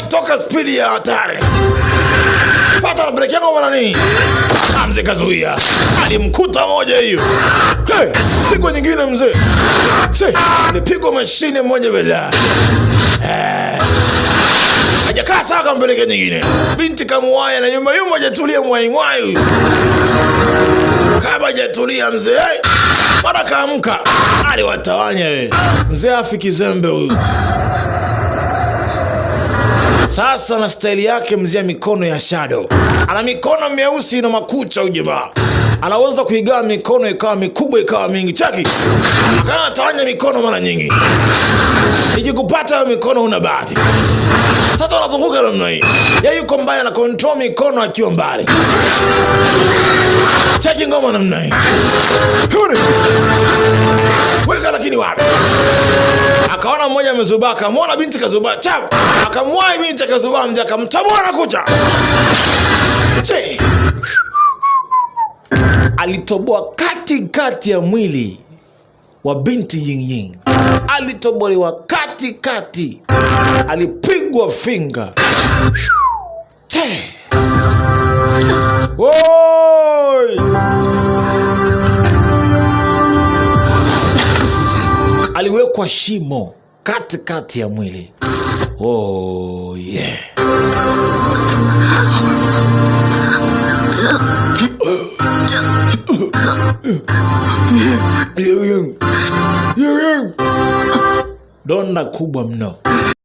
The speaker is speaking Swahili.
toka spidi ya hatari. Pata na breki yangu nani? Mzee kazuia. Alimkuta moja hiyo. Hey, siku nyingine mzee. Nipigwa mashine moja bila. Hajakaa sawa kampeleke nyingine. Binti kamuwaya na nyumba yuma hajatulia mwai. Kama hajatulia mzee. Mara kaamka. Aliwatawanya wewe. Mzee afiki zembe huyu. Sasa na staili yake mzee mikono ya shadow. Ana mikono meusi na makucha ujamaa. Anaweza kuigawa mikono ikawa mikubwa ikawa mingi. Chaki. Kana tawanya mikono mara nyingi. Ikikupata hiyo mikono una bahati. Sasa anazunguka namna hii. Yeye yuko mbaya na control mikono akiwa mbali. Chaki ngoma namna hii. Weka lakini wapi? Akaona mmoja amezubaa, akamwona binti kazubaa. Chap. Akamwahi binti kazubaa mja akamtabua na kucha. Che. Alitoboa kati ya mwili wa binti Ying Ying. Alitobolewa kati. Alipigwa finga. Che. Woi! Aliwekwa shimo kati ya mwili. Oh yeah. Donda kubwa mno.